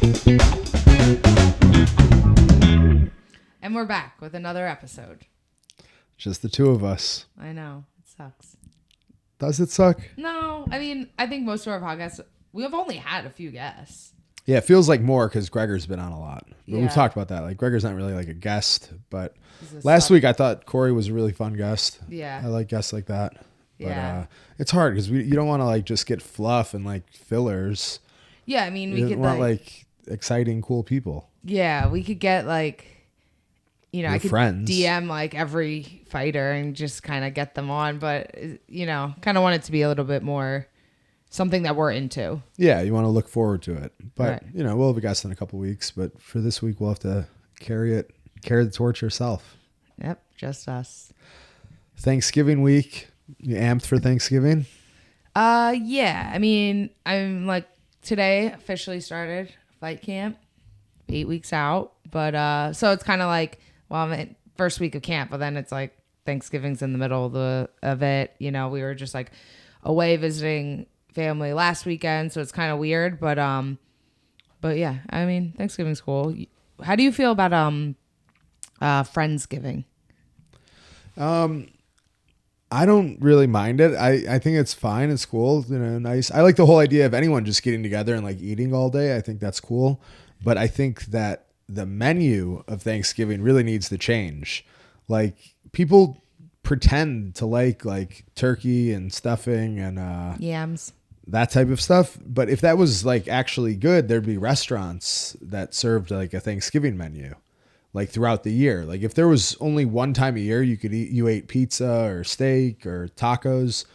And we're back with another episode. Just the two of us. I know. It sucks. Does it suck? No. I mean, I think most of our podcasts, we have only had a few guests. Yeah, it feels like more because Gregor's been on a lot. But Yeah. we've talked about that. Like, Gregor's not really like a guest. But This last sucks. week, I thought Corey was a really fun guest. Yeah. I like guests like that. But Yeah. it's hard because you don't want to like just get fluff and like fillers. Yeah, I mean, we You could want like exciting, cool people. yeah, we could get like, Your I could friends. DM like every fighter and just kind of get them on, but kind of want it to be a little bit more something that we're into. Yeah, you want to look forward to it. But, Right. we'll have a guest in a couple weeks. But for this week, we'll have to carry the torch yourself. Yep, just us. Thanksgiving week. You amped for Thanksgiving? Yeah. I mean, I'm like today officially started fight camp, 8 weeks out. But so it's kind of like, well, I'm in first week of camp, but then it's like Thanksgiving's in the middle of it. We were just like away visiting family last weekend, so it's kind of weird. But yeah, I mean, Thanksgiving's cool. How do you feel about Friendsgiving? I don't really mind it. I think it's fine. It's cool. Nice. I like the whole idea of anyone just getting together and like eating all day. I think that's cool. But I think that the menu of Thanksgiving really needs to change. Like people pretend to like turkey and stuffing and Yams. that type of stuff. But if that was like actually good, there'd be restaurants that served like a Thanksgiving menu. Like throughout the year. Like if there was only one time a year you ate pizza or steak or tacos,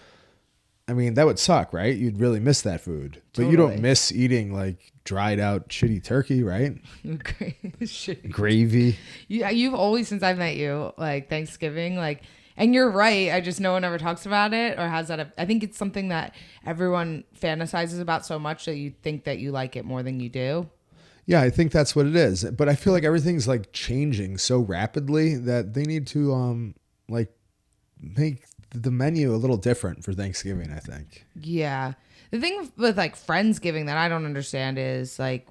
I mean, that would suck, right? You'd really miss that food. But you don't miss eating like dried out shitty turkey, right? Gravy. You've always, since I've met you, like Thanksgiving, like, and you're right. I just, no one ever talks about it or has that. I think it's something that everyone fantasizes about so much that you think that you like it more than you do. Yeah, I think that's what it is. But I feel like everything's like changing so rapidly that they need to like make the menu a little different for Thanksgiving, I think. Yeah. The thing with like Friendsgiving that I don't understand is like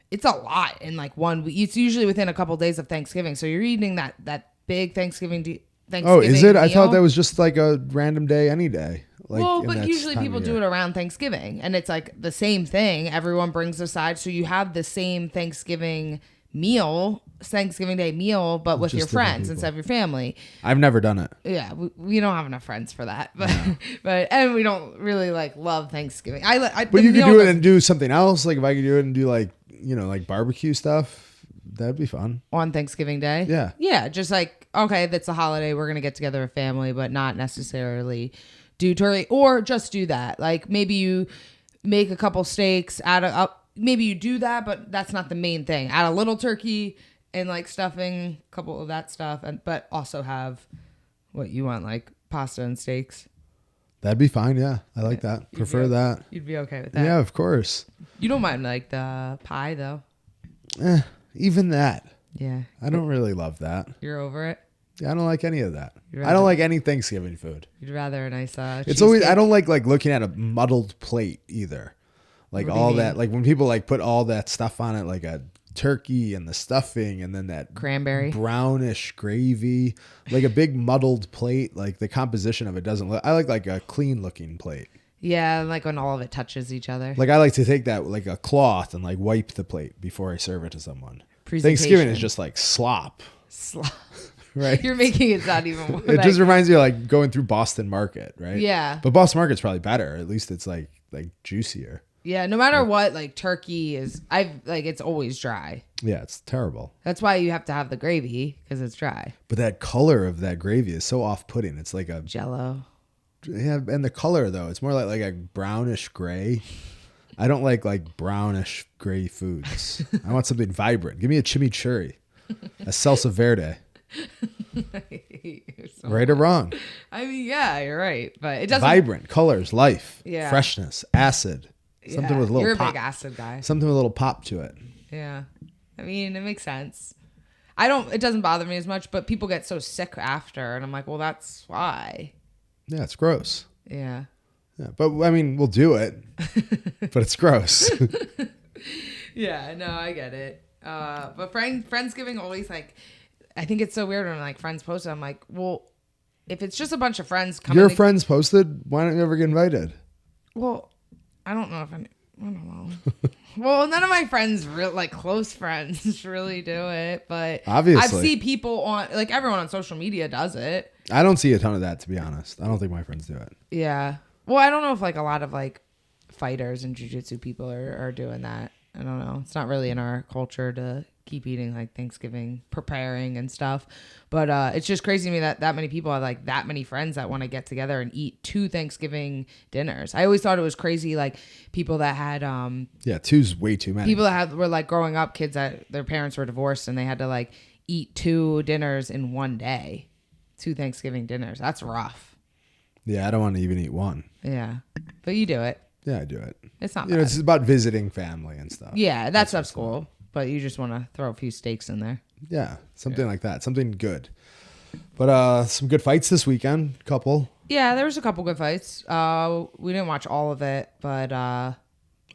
it's a lot in like 1 week. It's usually within a couple days of Thanksgiving. So you're eating that big Thanksgiving Oh, is it? meal. I thought that was just like a random day any day. Like, well, but usually people do it around Thanksgiving, and it's like the same thing. Everyone brings a side, so you have the same Thanksgiving Day meal, but with your friends instead of your family. I've never done it. Yeah, we don't have enough friends for that, but and we don't really like love Thanksgiving. But you could do it and do something else. Like if I could do it and do like like barbecue stuff, that'd be fun on Thanksgiving Day. Yeah, just like okay, that's a holiday. We're gonna get together a family, but not necessarily do turkey or just do that. Like maybe you make a couple steaks, maybe you do that, but that's not the main thing. Add a little turkey and like stuffing, a couple of that stuff, but also have what you want, like pasta and steaks. That'd be fine. Yeah, I like that. Prefer that. You'd be okay with that. Yeah, of course. You don't mind like the pie though. Even that. Yeah. I don't really love that. You're over it. Yeah, I don't like any of that. I don't like any Thanksgiving food. You'd rather a nice it's always I don't like looking at a muddled plate either. Like all that, like when people like put all that stuff on it, like a turkey and the stuffing and then that cranberry brownish gravy, like a big muddled plate. Like the composition of it doesn't look. I like a clean looking plate. Yeah, like when all of it touches each other. Like I like to take that like a cloth and like wipe the plate before I serve it to someone. Thanksgiving is just like slop. Right. You're making it sound even more. It just reminds me of like going through Boston Market, right? Yeah. But Boston Market's probably better. At least it's like juicier. Yeah, no matter what, like turkey is, it's always dry. Yeah, it's terrible. That's why you have to have the gravy because it's dry. But that color of that gravy is so off-putting. It's like a Jello. Yeah, and the color though, it's more like a brownish gray. I don't like brownish gray foods. I want something vibrant. Give me a chimichurri, a salsa verde. Right or wrong? I mean, yeah, you're right, but it doesn't. Vibrant colors, life, yeah, freshness, acid. Something with a little. You're pop. a big acid guy. Something with a little pop to it. Yeah, I mean, it makes sense. It doesn't bother me as much, but people get so sick after, and I'm like, well, that's why. Yeah, it's gross. Yeah. Yeah, but I mean, we'll do it, but it's gross. Yeah, no, I get it. But Friendsgiving always like, I think it's so weird when like friends post it. I'm like, well, if it's just a bunch of friends coming, Your friends posted. Why don't you ever get invited? well, I don't know if I don't know. Well, none of my friends, like close friends, really do it. But Obviously, I've seen people on, like everyone on social media does it. I don't see a ton of that, to be honest. I don't think my friends do it. Yeah. Well, I don't know if like a lot of like fighters and jiu-jitsu people are doing that. I don't know. It's not really in our culture to keep eating like Thanksgiving, preparing and stuff. But it's just crazy to me that many people have like that many friends that want to get together and eat 2 Thanksgiving dinners. I always thought it was crazy, like people that had yeah, 2's way too many. People that were like growing up, kids that their parents were divorced and they had to like eat 2 dinners in one day. 2 Thanksgiving dinners. That's rough. Yeah, I don't want to even eat one. Yeah. But you do it. Yeah, I do it. It's not bad. It's about visiting family and stuff. Yeah, that stuff's cool. But you just want to throw a few steaks in there. Yeah, something like that. Something good. But some good fights this weekend. Couple. Yeah, there was a couple good fights. We didn't watch all of it, but I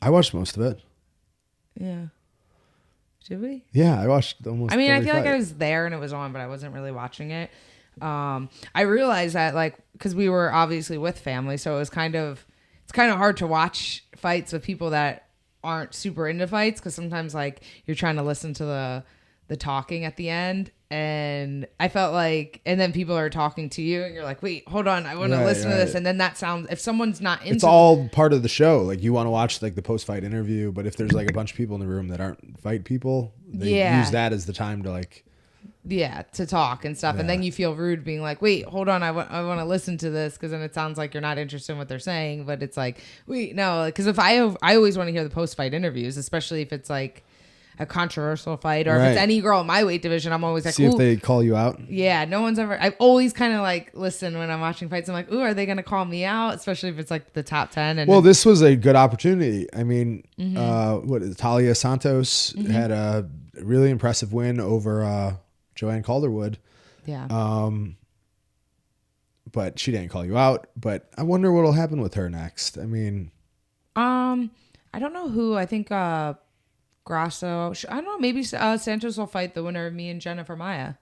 watched most of it. Yeah. Did we? Yeah, I watched almost. I mean, I feel fight. like I was there and it was on, but I wasn't really watching it. I realized that like because we were obviously with family, so it's kind of hard to watch fights with people that aren't super into fights because sometimes like you're trying to listen to the talking at the end, and I felt like, and then people are talking to you and you're like, wait, hold on, I want to listen to this, and then that sounds, if someone's not into it's all part of the show. Like you want to watch like the post-fight interview, but if there's like a bunch of people in the room that aren't fight people, they use that as the time to like to talk and stuff. And then you feel rude being like, wait, hold on, I want to listen to this, because then it sounds like you're not interested in what they're saying. But it's like, wait, no, because if I always want to hear the post-fight interviews, especially if it's like a controversial fight, or if it's any girl in my weight division, I'm always like, see if they call you out. Yeah, no one's ever, I've always kind of like listen when I'm watching fights. I'm like, ooh, are they going to call me out? Especially if it's like the top 10. And well, this was a good opportunity. I mean, Talia Santos had a really impressive win over Joanne Calderwood. Yeah. But she didn't call you out. But I wonder what'll happen with her next. I mean, I don't know who. I think Grasso. I don't know. Maybe Santos will fight the winner of me and Jennifer Maya.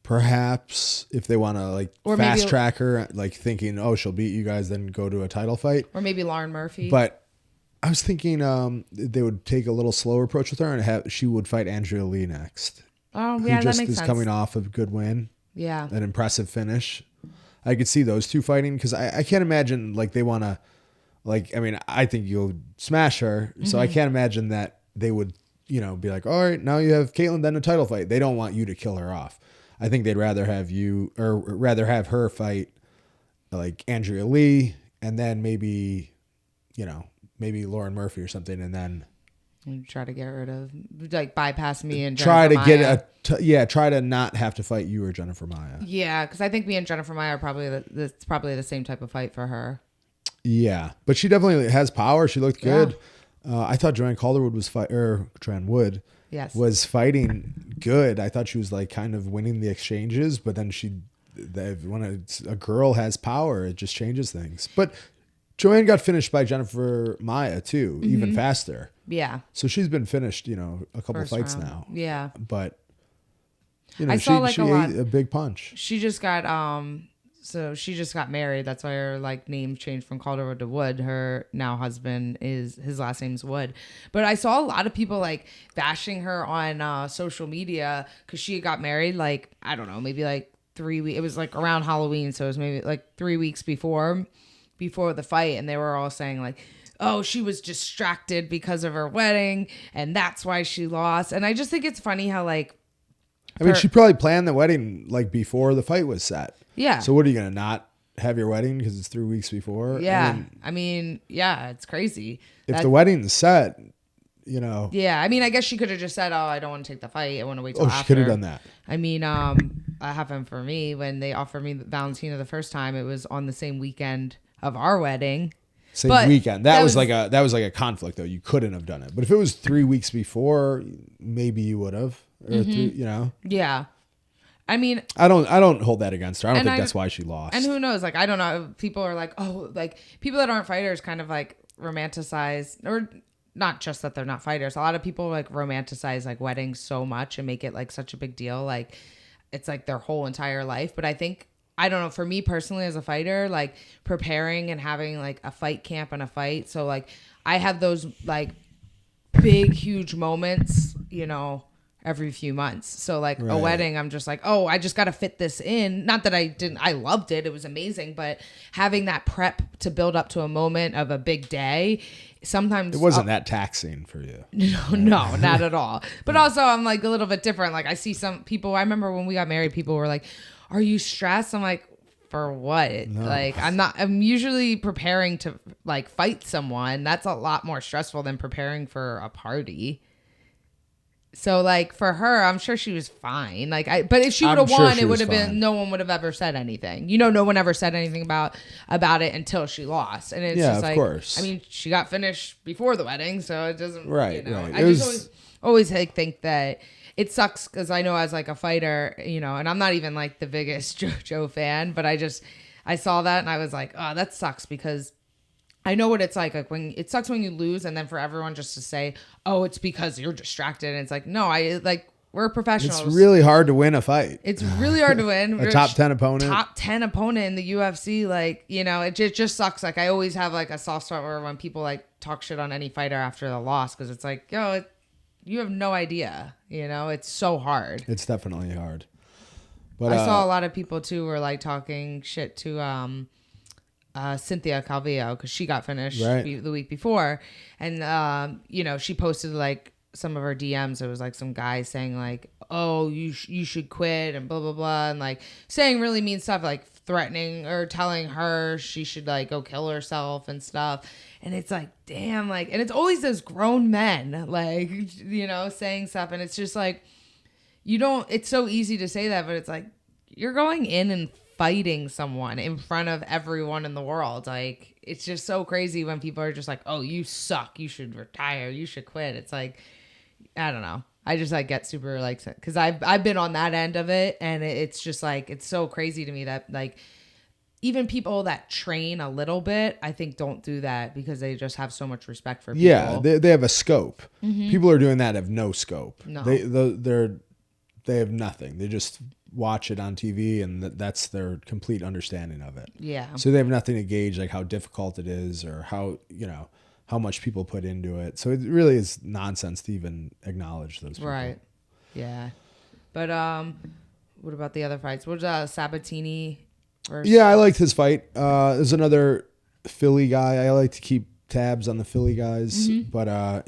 Perhaps if they want to like or fast maybe, track her, like thinking, oh, she'll beat you guys, then go to a title fight. Or maybe Lauren Murphy. But I was thinking they would take a little slower approach with her and she would fight Andrea Lee next. Oh, yeah, who just that makes is sense. coming off a good win. Yeah. An impressive finish. I could see those two fighting because I can't imagine like they want to, like, I mean, I think you'll smash her. So I can't imagine that they would, be like, all right, now you have Caitlin, then a title fight. They don't want you to kill her off. I think they'd rather have have her fight like Andrea Lee and then maybe Lauren Murphy or something. And then try to get rid of, like, bypass me and try Jennifer to Maya. get try to not have to fight you or Jennifer Maya. Yeah, because I think me and Jennifer Maya are probably that's probably the same type of fight for her. Yeah, but she definitely has power. She looked good. I thought Joanne Calderwood was fighting good. I thought she was like kind of winning the exchanges, but then when a girl has power, it just changes things. But Joanne got finished by Jennifer Maya too, even faster. Yeah. So she's been finished, a couple First fights round. now. Yeah. But I saw like she a lot. ate a big punch. She just got so she just got married. That's why her like name changed from Calderwood to Wood. Her now husband his last name's Wood. But I saw a lot of people like bashing her on social media because she got married like, I don't know, maybe like 3 weeks. It was like around Halloween, so it was maybe like 3 weeks before the fight, and they were all saying like, oh, she was distracted because of her wedding and that's why she lost. And I just think it's funny how like, I mean, she probably planned the wedding like before the fight was set. Yeah. So what are you going to not have your wedding because it's 3 weeks before? Yeah. I mean, yeah, it's crazy. If the wedding's set, Yeah. I mean, I guess she could have just said, oh, I don't want to take the fight. I want to wait till after. she could have done that. I mean, that happened for me when they offered me Valentina the first time. It was on the same weekend of our wedding. Same weekend. That was like a conflict though. You couldn't have done it. But if it was 3 weeks before, maybe you would have. Or Yeah. I mean, I don't hold that against her. I don't think that's why she lost. And who knows? Like, I don't know. People are like, oh, like people that aren't fighters kind of like romanticize, or not just that they're not fighters. A lot of people like romanticize like weddings so much and make it like such a big deal. Like it's like their whole entire life. But I think, I don't know, for me personally as a fighter, like preparing and having like a fight camp and a fight. So like I have those like big, huge moments, you know, every few months. So like a wedding, I'm just like, oh, I just got to fit this in. Not that I loved it. It was amazing. But having that prep to build up to a moment of a big day, sometimes it wasn't that taxing for you. No, not at all. But also I'm like a little bit different. Like I see some people, I remember when we got married, people were like, are you stressed? I'm like, for what? No. Like I'm usually preparing to like fight someone. That's a lot more stressful than preparing for a party. So like for her, I'm sure she was fine. But if she would have won, it would have been, no one would have ever said anything. You know, no one ever said anything about it until she lost. And it's just like, of course. I mean, she got finished before the wedding, so it doesn't. Right. You know, right. I just always think that it sucks because I know as like a fighter, you know, and I'm not even like the biggest JoJo fan, but I saw that and I was like, oh, that sucks because I know what it's like when it sucks when you lose and then for everyone just to say, oh, it's because you're distracted. And it's like, no, we're professionals. It's really hard to win a fight. It's really hard to win. A top 10 opponent. Top 10 opponent in the UFC. Like, you know, it just sucks. Like I always have like a soft spot where when people like talk shit on any fighter after the loss, because it's like, yo, you have no idea. You know, it's so hard. It's definitely hard. But I saw a lot of people too were like talking shit to Cynthia Calvillo because she got finished the week before, and you know, she posted like some of her DMs. It was like some guy saying like, oh, you should quit and blah blah blah, and like saying really mean stuff, like threatening or telling her she should like go kill herself and stuff. And it's like, damn, like, and it's always those grown men, like, you know, saying stuff, and it's just like, it's so easy to say that, but it's like you're going in and fighting someone in front of everyone in the world. Like, it's just so crazy when people are just like, oh, you suck, you should retire, you should quit. It's like, I don't know, I just like get super like, because I've been on that end of it, and it's just like, it's so crazy to me that like even people that train a little bit, I think don't do that because they just have so much respect for people. Yeah, they have a scope. Mm-hmm. People are doing that have no scope. No. They have nothing. They just watch it on TV and that's their complete understanding of it. Yeah. So they have nothing to gauge like how difficult it is or how, you know, how much people put into it. So it really is nonsense to even acknowledge those people. Right. Yeah. But what about the other fights? What was Sabatini versus? Yeah, I liked his fight. There's another Philly guy. I like to keep tabs on the Philly guys, mm-hmm. But I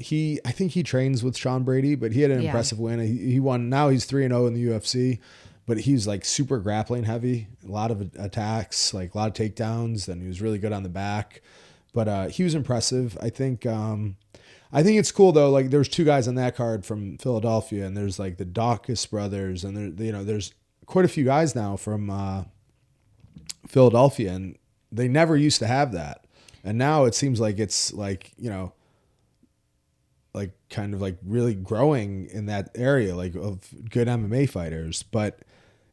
think he trains with Sean Brady, but he had an impressive win. He won. Now he's 3-0 in the UFC, but he's like super grappling heavy, a lot of attacks, like a lot of takedowns, and he was really good on the back. But he was impressive. I think it's cool though. Like there's two guys on that card from Philadelphia, and there's like the Dawkins brothers, and there's quite a few guys now from Philadelphia, and they never used to have that. And now it seems like it's like, you know, like kind of like really growing in that area, like of good MMA fighters. But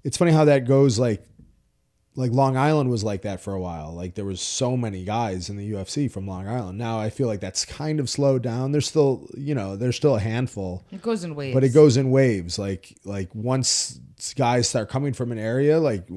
it's funny how that goes. Like Long Island was like that for a while. Like there was so many guys in the UFC from Long Island. Now I feel like that's kind of slowed down. There's still, you know, there's still a handful. It goes in waves. But it goes in waves. Like once guys start coming from an area, like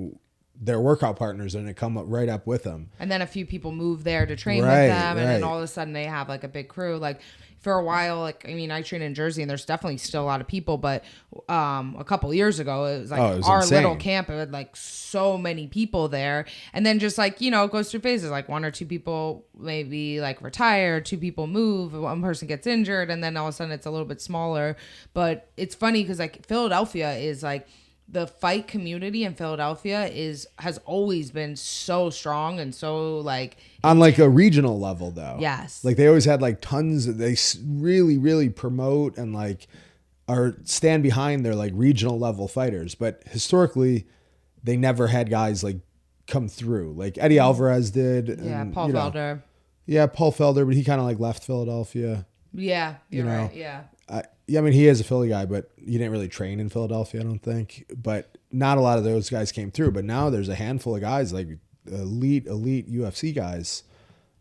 their workout partners and they come right up with them. And then a few people move there to train with them. And then all of a sudden they have like a big crew. Like for a while, like, I mean, I train in Jersey and there's definitely still a lot of people, but a couple of years ago, it was like our insane. Little camp. It had like so many people there. And then just like, you know, it goes through phases, like one or two people maybe like retire, two people move, one person gets injured, and then all of a sudden it's a little bit smaller. But it's funny because like Philadelphia is like, the fight community in Philadelphia has always been so strong and so like on like a regional level though. Yes. Like they always had like tons of, they really, really promote and like are stand behind their like regional level fighters. But historically they never had guys like come through. Like Eddie Alvarez did. Yeah. And, Paul Felder. Yeah. Paul Felder, but he kind of like left Philadelphia. Yeah. You're right. Yeah. Yeah, I mean, he is a Philly guy, but he didn't really train in Philadelphia, I don't think. But not a lot of those guys came through. But now there's a handful of guys, like elite UFC guys.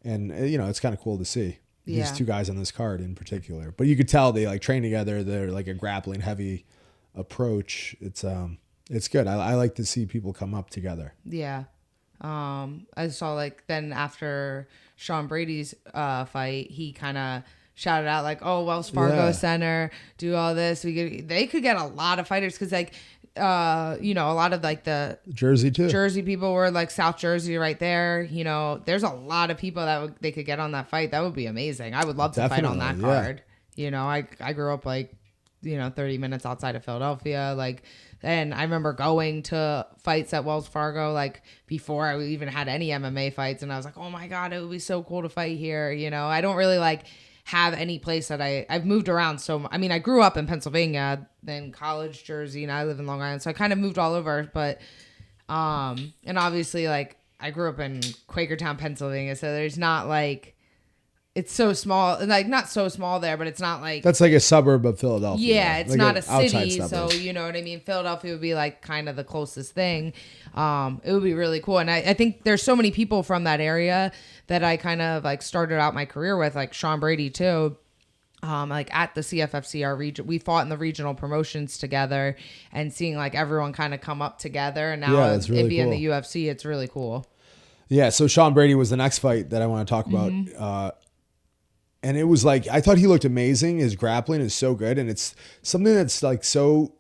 And, you know, it's kind of cool to see. These two guys on this card in particular. But you could tell they like train together. They're like a grappling heavy approach. It's good. I like to see people come up together. Yeah. I saw like then after Sean Brady's fight, he kind of shouted out like, "Oh, Wells Fargo Center, do all this." They could get a lot of fighters because like, a lot of like the Jersey people were like South Jersey right there. There's a lot of people that they could get on that fight. That would be amazing. I would love to fight on that card. I grew up like, 30 minutes outside of Philadelphia. Like, and I remember going to fights at Wells Fargo, like before I even had any MMA fights. And I was like, oh my God, it would be so cool to fight here. I don't really like have any place that I've moved around. So, I mean, I grew up in Pennsylvania, then college, Jersey, and I live in Long Island. So I kind of moved all over, but, and obviously like I grew up in Quakertown, Pennsylvania. So there's not like, it's so small, like not so small there, but it's not like that's like a suburb of Philadelphia. Yeah, it's like not a city, suburb. so you know what I mean. Philadelphia would be like kind of the closest thing. It would be really cool, and I think there's so many people from that area that I kind of like started out my career with, like Sean Brady too. Like at the CFFC, our region, we fought in the regional promotions together, and seeing like everyone kind of come up together, and now it being in the UFC, it's really cool. Yeah, so Sean Brady was the next fight that I want to talk about. And it was like, I thought he looked amazing. His grappling is so good. And it's something that's like so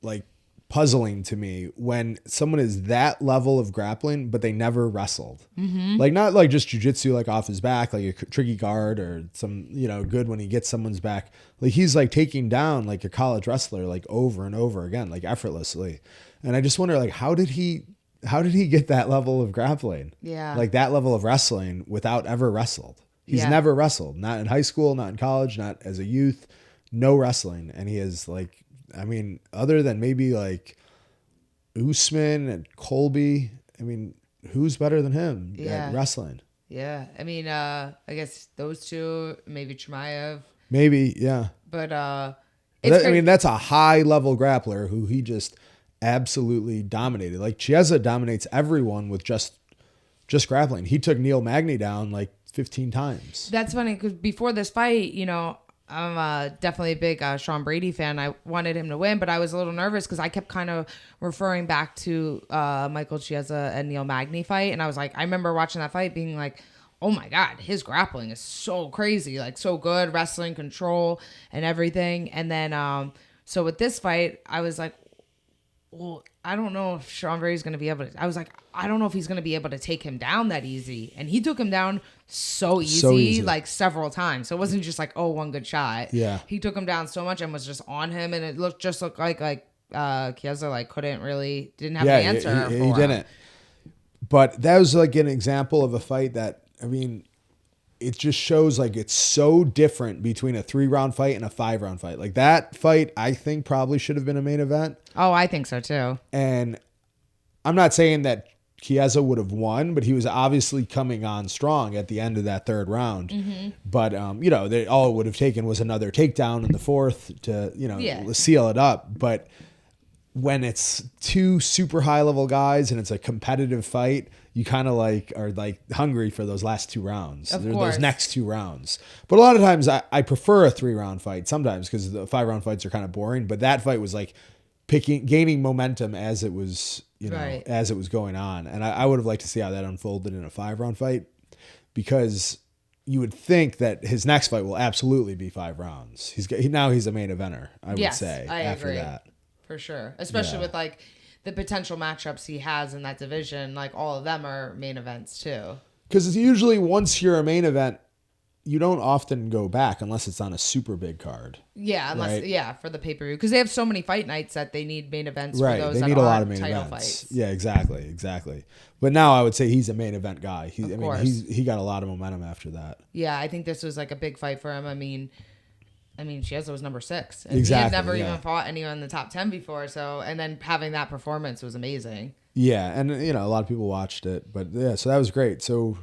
like puzzling to me when someone is that level of grappling, but they never wrestled. Like not like just jujitsu, like off his back, like a tricky guard or some, good when he gets someone's back. Like he's like taking down like a college wrestler, like over and over again, like effortlessly. And I just wonder, like, how did he get that level of grappling? Yeah. Like that level of wrestling without ever wrestled. He's never wrestled, not in high school, not in college, not as a youth, no wrestling. And he is like, I mean, other than maybe like Usman and Colby, I mean, who's better than him at wrestling? Yeah. I mean, I guess those two, maybe Chimaev. Maybe, yeah. But, that's a high level grappler who he just absolutely dominated. Like Chiesa dominates everyone with just grappling. He took Neil Magny down like 15 times. That's funny because before this fight, I'm definitely a big Sean Brady fan. I wanted him to win, but I was a little nervous because I kept kind of referring back to Michael Chiesa and Neil Magny fight. And I was like, I remember watching that fight being like, oh my God, his grappling is so crazy, like so good, wrestling control and everything. And then, so with this fight, I was like, well, I don't know if Sean Brady's going to be able to. I was like, I don't know if he's going to be able to take him down that easy. And he took him down so easy, like several times. So it wasn't just like, oh, one good shot. Yeah. He took him down so much and was just on him. And it looked like Chiesa like didn't have an answer. He didn't. But that was like an example of a fight that, I mean, it just shows like it's so different between a 3-round fight and a 5-round fight. Like that fight, I think probably should have been a main event. Oh, I think so too. And I'm not saying that Chiesa would have won, but he was obviously coming on strong at the end of that 3rd round. But, all it would have taken was another takedown in the 4th to, seal it up. But when it's 2 super high level guys and it's a competitive fight, you kind of like are like hungry for those last 2 rounds, those next 2 rounds. But a lot of times I prefer a 3-round fight sometimes because the 5-round fights are kind of boring. But that fight was like gaining momentum as it was, as it was going on. And I would have liked to see how that unfolded in a 5-round fight because you would think that his next fight will absolutely be 5 rounds. Now he's a main eventer, I would say, after that. For sure. Especially with like the potential matchups he has in that division, like all of them are main events too. Because usually once you're a main event, you don't often go back unless it's on a super big card. Yeah, for the pay-per-view. Because they have so many fight nights that they need main events for those they that need a lot of main title events. Fights. Yeah, exactly. But now I would say he's a main event guy. He got a lot of momentum after that. Yeah, I think this was like a big fight for him. I mean, Chiesa was number 6. And exactly. He had never even fought anyone in the top 10 before. So, and then having that performance was amazing. Yeah. And, a lot of people watched it. But yeah, so that was great. So,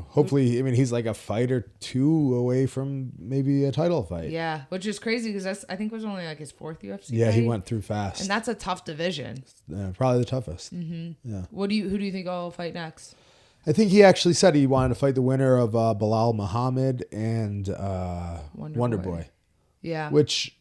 hopefully, he's like a fight or 2 away from maybe a title fight. Yeah, which is crazy because I think it was only like his 4th UFC Yeah, fight. he went through fast. And that's a tough division. Probably the toughest. Mm-hmm. Yeah. Who do you think will fight next? I think he actually said he wanted to fight the winner of Bilal Muhammad and Wonder Boy. Yeah. Which,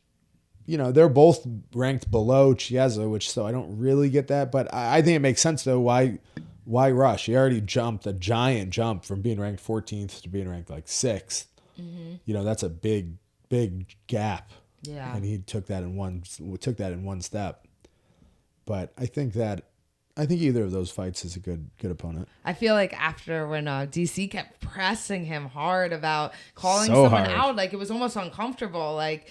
they're both ranked below Chiesa, so I don't really get that. But I think it makes sense, though. Why rush? He already jumped a giant jump from being ranked 14th to being ranked like 6th. Mm-hmm. That's a big gap. Yeah. And he took that in one step. But I think either of those fights is a good opponent. I feel like after when DC kept pressing him hard about calling someone out, like it was almost uncomfortable. Like,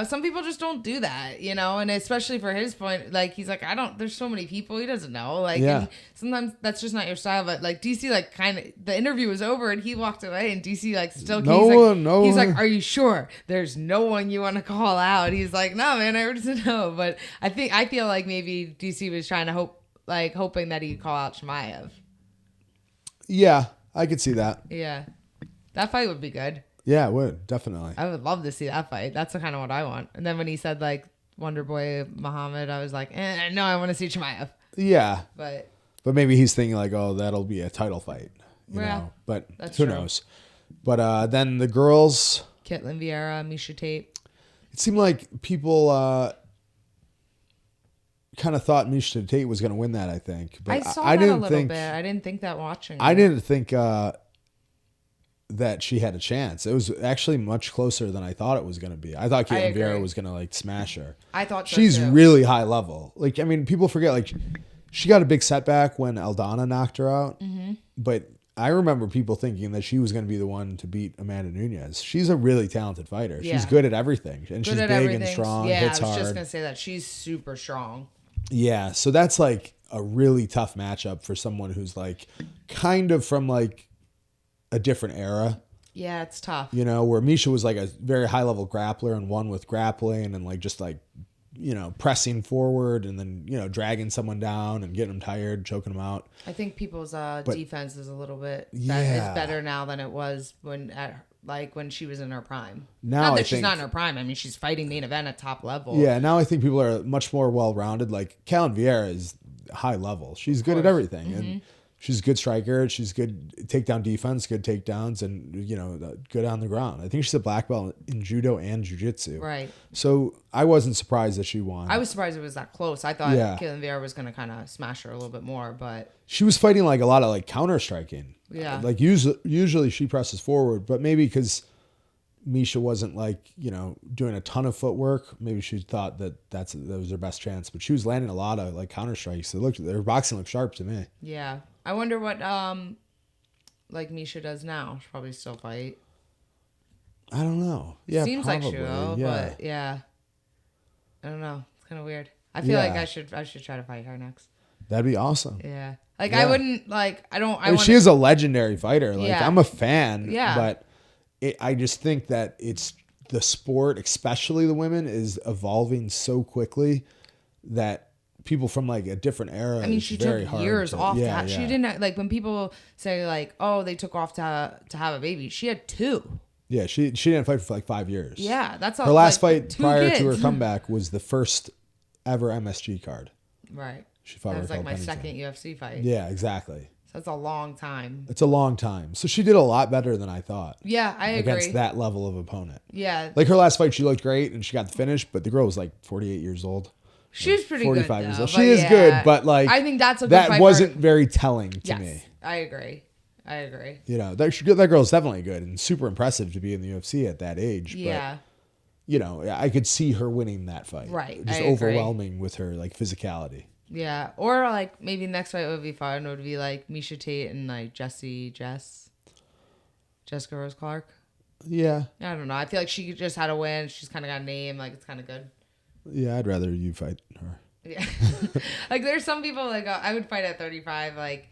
some people just don't do that, and especially for his point, like he's like, there's so many people, he doesn't know. Like, and sometimes that's just not your style. But like DC, like the interview was over and he walked away and DC like still, he's like, are you sure there's no one you want to call out? He's like, no, man, I already know. But I feel like maybe DC was trying to hoping that he'd call out Chimaev. Yeah, I could see that. Yeah. That fight would be good. Yeah, it would. Definitely. I would love to see that fight. That's the kind of what I want. And then when he said like Wonder Boy Muhammad, I was like, no, I want to see Chimaev. Yeah. But maybe he's thinking like, oh, that'll be a title fight. You know? But who knows? But then the girls. Caitlin Vieira, Miesha Tate. It seemed like people kind of thought Miesha Tate was going to win that, I think. But I saw that a little bit. I didn't think that watching. I didn't think that she had a chance. It was actually much closer than I thought it was going to be. I thought Caitlin Vieira was going to like smash her. I thought so she's too. Really high level. Like, I mean, people forget like she got a big setback when Aldana knocked her out. Mm-hmm. But I remember people thinking that she was going to be the one to beat Amanda Nunes. She's a really talented fighter. Yeah. She's good at everything. And she's big and strong, hits hard. I was just going to say that. She's super strong. Yeah, so that's like a really tough matchup for someone who's like kind of from like a different era. Yeah, it's tough. Where Miesha was like a very high level grappler and won with grappling and like just like, pressing forward and then, dragging someone down and getting them tired, choking them out. I think people's defense is a little bit is better now than it was when she was in her prime. Now not that she's not in her prime. I mean, she's fighting main event at top level. Yeah, now I think people are much more well-rounded. Like, Caitlin Vieira is high level. She's good at everything. Mm-hmm. And she's a good striker. She's good takedown defense, good takedowns, and, good on the ground. I think she's a black belt in judo and jiu-jitsu. Right. So I wasn't surprised that she won. I was surprised it was that close. I thought Caitlin Vieira was going to kind of smash her a little bit more, but... She was fighting like a lot of like counter-striking. Yeah. Like usually she presses forward, but maybe because Miesha wasn't like, doing a ton of footwork, maybe she thought that was her best chance, but she was landing a lot of like counter strikes. Their boxing looked sharp to me. Yeah. I wonder what like Miesha does now. She'll probably still fight. I don't know. Yeah, seems probably. Like she will, but yeah. I don't know. It's kind of weird. I feel like I should try to fight her next. That'd be awesome. Yeah. Like I wouldn't like she is a legendary fighter. Like I'm a fan. Yeah. But I just think that it's the sport, especially the women, is evolving so quickly that people from like a different era. I mean, she took years off. She didn't like when people say like, "Oh, they took off to have a baby." She had 2. Yeah, she didn't fight for like 5 years. Yeah, that's all. Her last fight prior to her comeback was the first ever MSG card. Right. She fought. That was like my second UFC fight. Yeah, exactly. So that's a long time. It's a long time. So she did a lot better than I thought. Yeah, I agree. Against that level of opponent. Yeah. Like her last fight, she looked great and she got the finish, but the girl was like 48 years old. She's pretty 45 good. Years old. She is good, but like I think that's a good that fight wasn't very telling to me. I agree. That girl's definitely good and super impressive to be in the UFC at that age. Yeah. But, I could see her winning that fight. Right. Just overwhelming with her like physicality. Yeah. Or like maybe next fight would be fun. It would be like Miesha Tate and like Jessica Rose Clark. Yeah. I don't know. I feel like she just had a win. She's kind of got a name. Like it's kind of good. Yeah, I'd rather you fight her. Yeah. Like there's some people like I would fight at 35. Like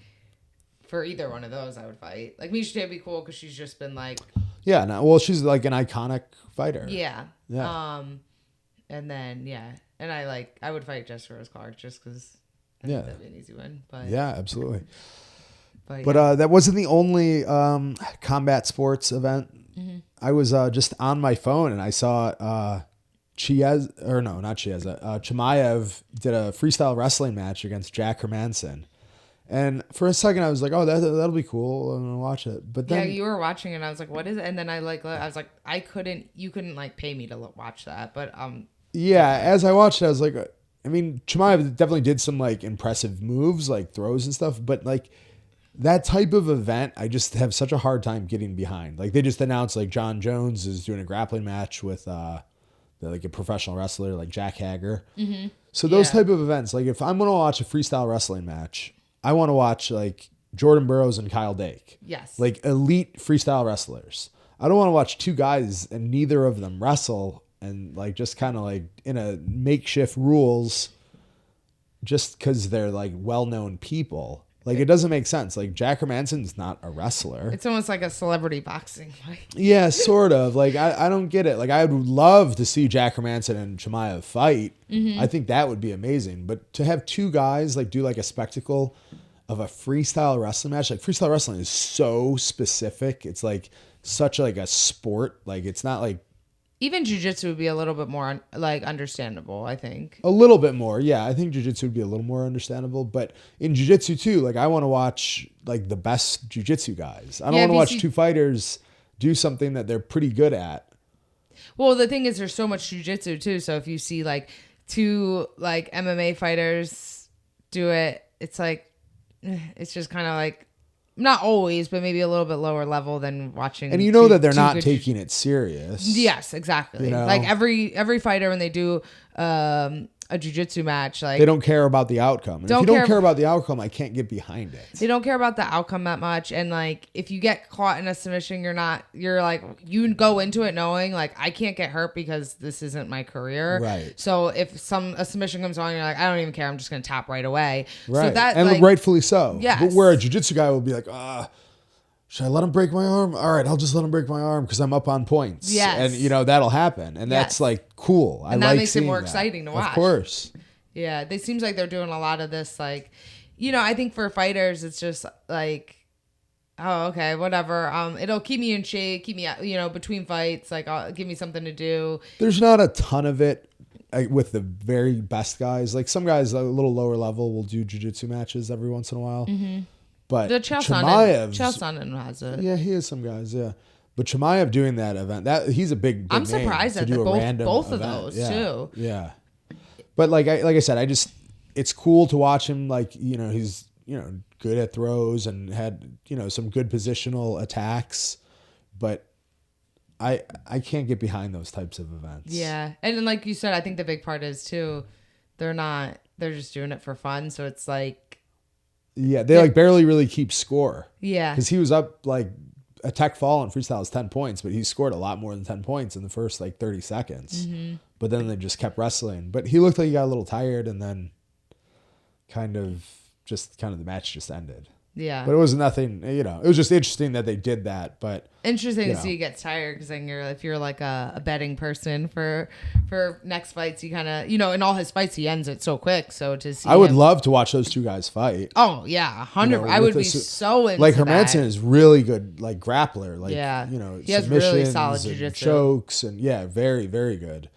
for either one of those, I would fight. Like Miesha Tate would be cool because she's just been like. Yeah. No, well, she's like an iconic fighter. Yeah. Yeah. And then and I would fight Jessica Rose Clark just because. That'd be an easy win. But yeah, absolutely. But that wasn't the only combat sports event. Mm-hmm. I was just on my phone and I saw Chimaev did a freestyle wrestling match against Jack Hermanson. And for a second, I was like, "Oh, that'll be cool. I'm gonna watch it." But Yeah, then, you were watching it. And I was like, "What is it?" And then I was like, you couldn't like pay me to watch that, but yeah, as I watched it, I was like, I mean, Chimaev definitely did some like impressive moves, like throws and stuff, but like that type of event, I just have such a hard time getting behind. Like they just announced like John Jones is doing a grappling match with like a professional wrestler like Jack Hager. Mm-hmm. So those type of events, like if I'm gonna watch a freestyle wrestling match, I want to watch like Jordan Burroughs and Kyle Dake. Yes. Like elite freestyle wrestlers. I don't want to watch two guys and neither of them wrestle and like just kind of like in a makeshift rules just because they're like well-known people. Like it doesn't make sense. Like Jack Hermansson's not a wrestler. It's almost like a celebrity boxing fight. Yeah, sort of. Like I don't get it. Like I would love to see Jack Hermansson and Chimaev fight. Mm-hmm. I think that would be amazing. But to have two guys like do like a spectacle of a freestyle wrestling match, like freestyle wrestling is so specific. It's like such like a sport. Like it's not like Even jiu-jitsu would be a little bit more like understandable, I think. a little bit more. Yeah, I think jiu-jitsu would be a little more understandable. But in jiu-jitsu too, like I want to watch like the best jiu-jitsu guys. I don't want to watch two fighters do something that they're pretty good at. Well, the thing is there's so much jiu-jitsu too. So if you see like two like MMA fighters do it, it's like, it's just kind of like, not always, but maybe a little bit lower level than watching. And you know that they're not taking it serious. Yes, exactly. You know? Like every fighter when they do a jiu-jitsu match, like they don't care about the outcome. And if you don't care about the outcome, I can't get behind it. They don't care about the outcome that much. And like if you get caught in a submission, you're like, you go into it knowing like I can't get hurt because this isn't my career. Right. So if a submission comes on, you're like, I don't even care, I'm just gonna tap right away. Right. So that, and like, rightfully so. Yes. But where a jiu-jitsu guy will be like, should I let him break my arm? All right, I'll just let him break my arm because I'm up on points. Yes. And, you know, that'll happen. And that's, like, cool. And that makes it more exciting to watch. Of course. Yeah, it seems like they're doing a lot of this, like, you know, I think for fighters, it's just, like, oh, okay, whatever. It'll keep me in shape, keep me, you know, between fights, like, give me something to do. There's not a ton of it with the very best guys. Like, some guys a little lower level will do jiu-jitsu matches every once in a while. Mm-hmm. But the Chimaev has it. Yeah, he has some guys, yeah. But Chimaev doing that event, he's a big I'm surprised at both of those, too. Yeah. But like I said, it's cool to watch him. Like, you know, he's, you know, good at throws and had, you know, some good positional attacks. But I can't get behind those types of events. Yeah. And then, like you said, I think the big part is, too, they're just doing it for fun. So it's like, yeah, they like barely really keep score. Yeah. Because he was up like a tech fall in freestyle is 10 points, but he scored a lot more than 10 points in the first like 30 seconds. Mm-hmm. But then they just kept wrestling. But he looked like he got a little tired and then kind of the match just ended. Yeah. But it was nothing, you know, it was just interesting that they did that. But interesting to see you get tired because then if you're like a betting person for next fights, you kind of, you know, in all his fights, he ends it so quick. So to see, I would love to watch those two guys fight. Oh, yeah. 100. You know, I would be so into like Hermansson is really good, like grappler. Like, yeah. You know, he has really solid jiu-jitsu. Chokes and yeah, very, very good.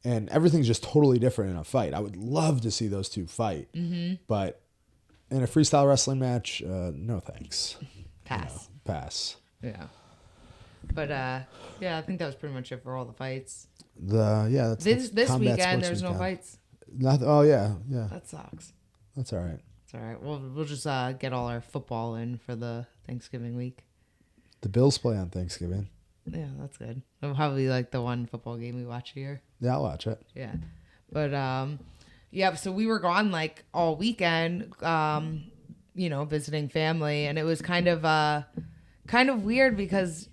And everything's just totally different in a fight. I would love to see those two fight. Mm-hmm. But in a freestyle wrestling match, no thanks. Pass. You know, pass. Yeah. But yeah, I think that was pretty much it for all the fights. That's this weekend there's no fights. Oh yeah. That sucks. That's all right. It's all right. We'll just get all our football in for the Thanksgiving week. The Bills play on Thanksgiving. Yeah, that's good. It'll probably like the one football game we watch here. Yeah, I'll watch it. Yeah. But yeah, so we were gone like all weekend, you know, visiting family, and it was kind of weird because,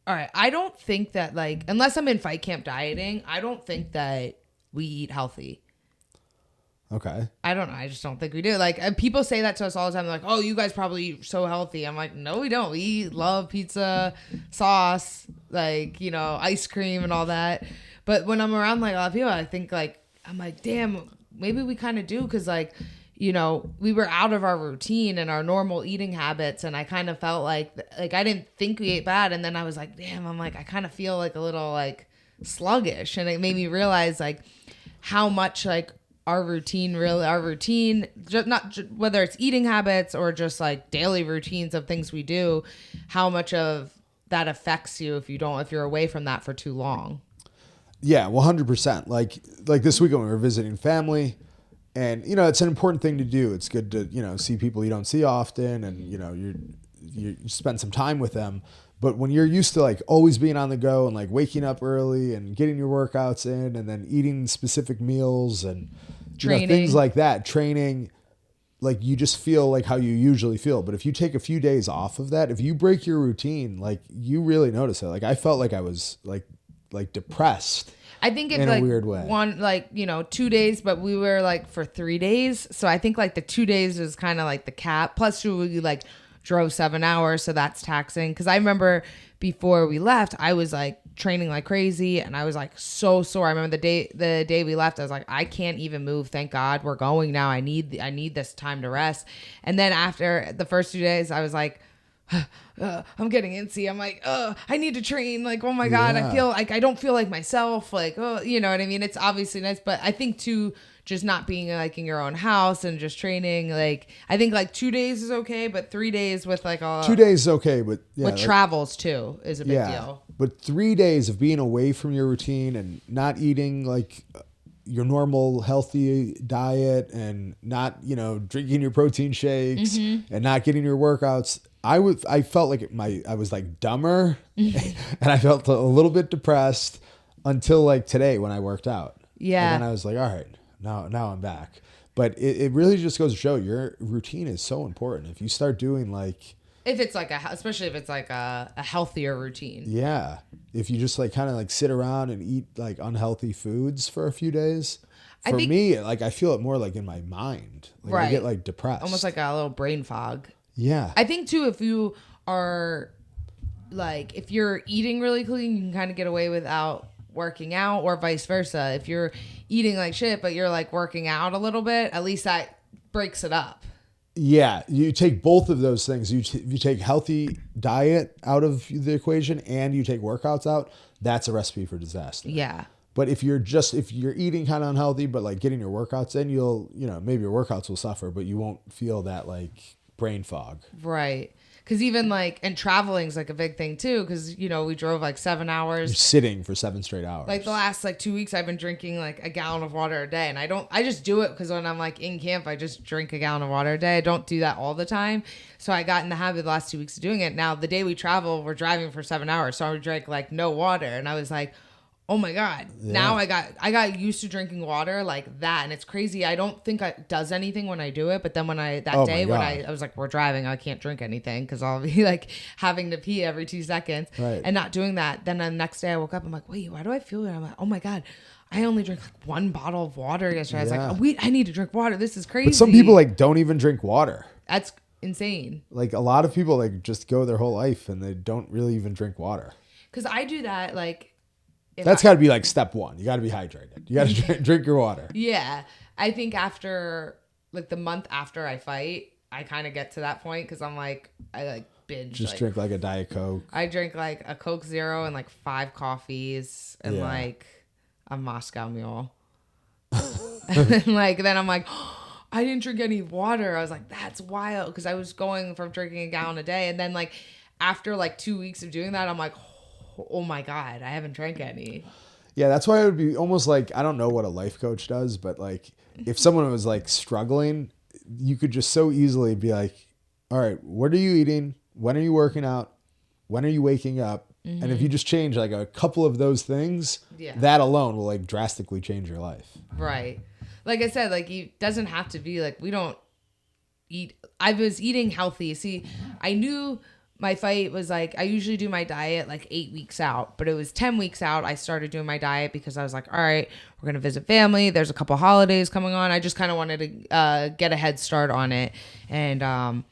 all right, I don't think that, like, unless I'm in fight camp dieting, I don't think that we eat healthy. Okay. I don't know. I just don't think we do. Like, people say that to us all the time. They're like, oh, you guys probably eat so healthy. I'm like, no, we don't. We love pizza, sauce, like, you know, ice cream and all that. But when I'm around like a lot of people, I think like, I'm like, damn, maybe we kind of do. Cause like, you know, we were out of our routine and our normal eating habits. And I kind of felt like I didn't think we ate bad. And then I was like, damn, I'm like, I kind of feel like a little like sluggish. And it made me realize like how much like our routine, just whether it's eating habits or just like daily routines of things we do, how much of that affects you if you're away from that for too long. Yeah, 100%. Like this weekend we were visiting family, and it's an important thing to do. It's good to see people you don't see often, and you spend some time with them. But when you're used to like always being on the go and like waking up early and getting your workouts in and then eating specific meals and things like that, training, like you just feel like how you usually feel. But if you take a few days off of that, if you break your routine, like you really notice it. Like I felt like I was like depressed. I think it's in like a weird way. 2 days, but we were like for 3 days. So I think like the 2 days is kind of like the cap. Plus we like drove 7 hours. So that's taxing. Cause I remember before we left, I was like training like crazy and I was like so sore. I remember the day we left, I was like, I can't even move. Thank God we're going now. I need this time to rest. And then after the first 2 days, I was like, I'm getting antsy. I'm like, I need to train. Like, oh my God, I feel like I don't feel like myself. Like, you know what I mean? It's obviously nice, but I think too, just not being like in your own house and just training. Like, I think like 2 days is okay, but 3 days with like 2 days is okay, but with travels too is a big deal. But 3 days of being away from your routine and not eating like your normal healthy diet and not drinking your protein shakes and not getting your workouts. I felt like I was like dumber and I felt a little bit depressed until like today when I worked out. Yeah. And then I was like, all right, now I'm back. But it really just goes to show your routine is so important. If you start doing like, especially if it's like a healthier routine. Yeah. If you just like kind of like sit around and eat like unhealthy foods for a few days. For me, like I feel it more like in my mind. Like right. I get like depressed. Almost like a little brain fog. Yeah. I think too, if you are like, if you're eating really clean, you can kind of get away without working out, or vice versa. If you're eating like shit, but you're like working out a little bit, at least that breaks it up. Yeah. You take both of those things. You take healthy diet out of the equation and you take workouts out. That's a recipe for disaster. Yeah. But if you're eating kind of unhealthy, but like getting your workouts in, maybe your workouts will suffer, but you won't feel that like brain fog. Right. Because even like, and traveling is like a big thing too. Because, we drove like 7 hours. You're sitting for 7 straight hours. Like the last like 2 weeks, I've been drinking like a gallon of water a day. And I just do it because when I'm like in camp, I just drink a gallon of water a day. I don't do that all the time. So I got in the habit the last 2 weeks of doing it. Now the day we travel, we're driving for 7 hours. So I would drink like no water. And I was like, oh my God. Yeah. Now I got used to drinking water like that. And it's crazy. I don't think it does anything when I do it. But then when I was like, we're driving, I can't drink anything because I'll be like having to pee every 2 seconds and not doing that. Then the next day I woke up, I'm like, wait, why do I feel it? I'm like, oh my God, I only drank like 1 bottle of water yesterday. I was like, I need to drink water. This is crazy. But some people like don't even drink water. That's insane. Like a lot of people like just go their whole life and they don't really even drink water. Because I do that like. That's got to be like step 1. You got to be hydrated. You got to drink your water. Yeah. I think after like the month after I fight, I kind of get to that point because I'm like, I like binge. Just drink like a Diet Coke. I drink like a Coke Zero and like 5 coffees and like a Moscow Mule. And then I'm like, I didn't drink any water. I was like, that's wild. Because I was going from drinking a gallon a day. And then like after like 2 weeks of doing that, I'm like, oh my God, I haven't drank any. Yeah, that's why it would be almost like, I don't know what a life coach does, but like if someone was like struggling, you could just so easily be like, all right, what are you eating? When are you working out? When are you waking up? Mm-hmm. And if you just change like a couple of those things, that alone will like drastically change your life. Right. Like I said, like it doesn't have to be like, we don't eat. I was eating healthy. See, I knew my fight was like, I usually do my diet like 8 weeks out, but it was 10 weeks out. I started doing my diet because I was like, all right, we're going to visit family. There's a couple holidays coming on. I just kind of wanted to get a head start on it. And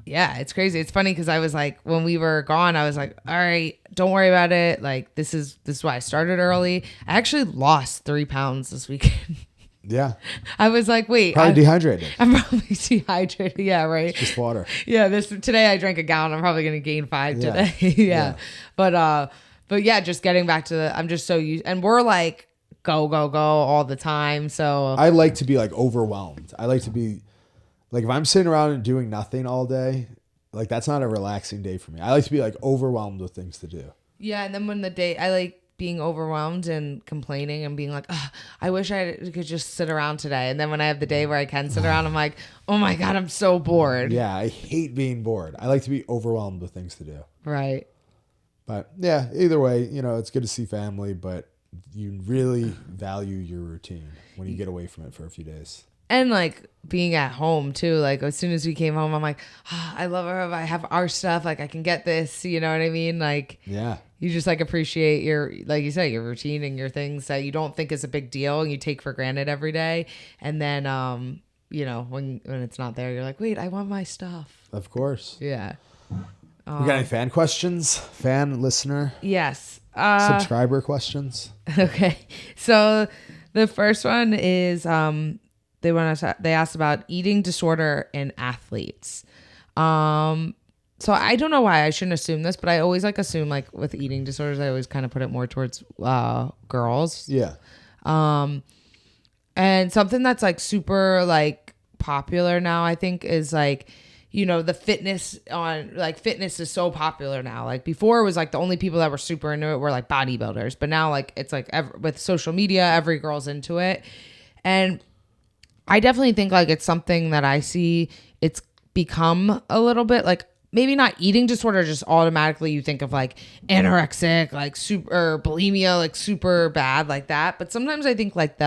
yeah, it's crazy. It's funny because I was like, when we were gone, I was like, all right, don't worry about it. Like, this is why I started early. I actually lost 3 pounds this weekend. Yeah. I was like, wait. Probably dehydrated. I'm probably dehydrated. Yeah, right. It's just water. Yeah, today I drank a gallon. I'm probably going to gain 5 today. Yeah. But yeah, just getting back to I'm just so used. And we're like go, go, go all the time. So I like to be like overwhelmed. I like to be like, if I'm sitting around and doing nothing all day, like that's not a relaxing day for me. I like to be like overwhelmed with things to do. yeah, and then when the day, I like being overwhelmed and complaining and being like, "Ugh, I wish I could just sit around today." And then when I have the day where I can sit around, I'm like, oh my God, I'm so bored. Yeah, I hate being bored. I like to be overwhelmed with things to do. Right. But yeah, either way, it's good to see family, but you really value your routine when you get away from it for a few days. And like being at home too, like as soon as we came home, I'm like, I love her. I have our stuff. Like I can get this, you know what I mean? Like, yeah, you just like appreciate your, like you said, your routine and your things that you don't think is a big deal and you take for granted every day. And then, when it's not there, you're like, wait, I want my stuff. Of course. Yeah. We got any fan questions? Fan, listener? Yes. Subscriber questions? Okay. So the first one is, they asked about eating disorder in athletes. So I don't know why I shouldn't assume this, but I always like assume like with eating disorders, I always kind of put it more towards girls. Yeah. And something that's like super like popular now, I think, is like, the fitness is so popular now. Like before it was like the only people that were super into it were like bodybuilders, but now like it's like with social media, every girl's into it. And I definitely think like it's something that I see it's become a little bit like maybe not eating disorder, just automatically you think of like anorexic, like super bulimia, like super bad like that. But sometimes I think like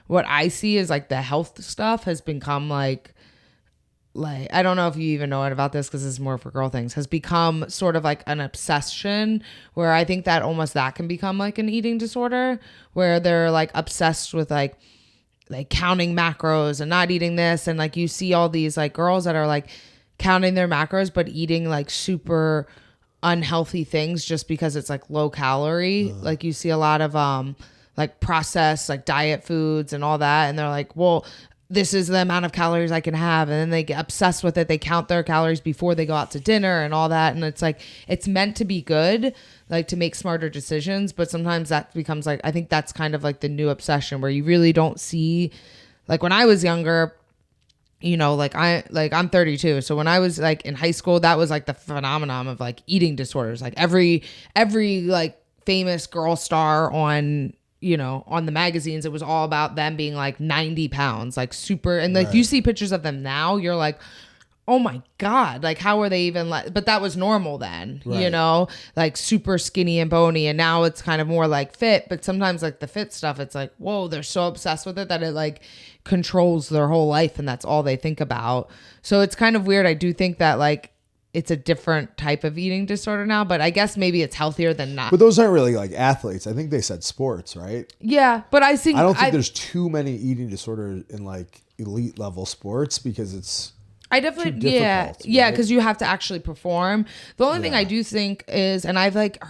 what I see is like the health stuff has become like I don't know if you even know it about this because it's more for girl things, has become sort of like an obsession where I think that almost that can become like an eating disorder where they're like obsessed with like counting macros and not eating this. And like you see all these like girls that are like counting their macros, but eating like super unhealthy things just because it's like low calorie. Like you see a lot of like processed like diet foods and all that. And they're like, well, this is the amount of calories I can have. And then they get obsessed with it. They count their calories before they go out to dinner and all that. And it's like, it's meant to be good, like to make smarter decisions. But sometimes that becomes like, I think that's kind of like the new obsession where you really don't see, like when I was younger, I'm 32. So when I was like in high school, that was like the phenomenon of like eating disorders. Like every like famous girl star on the magazines, it was all about them being like 90 pounds, like super. And like you see pictures of them now, you're like, oh my God, like how are they even but that was normal then, like super skinny and bony. And now it's kind of more like fit, but sometimes like the fit stuff, it's like, whoa, they're so obsessed with it that it like controls their whole life and that's all they think about. So it's kind of weird. I do think that like it's a different type of eating disorder now, but I guess maybe it's healthier than not. But those aren't really like athletes. I think they said sports, right? Yeah, but I don't think there's too many eating disorders in like elite level sports because it's yeah, because you have to actually perform. The only thing I do think is, and I've like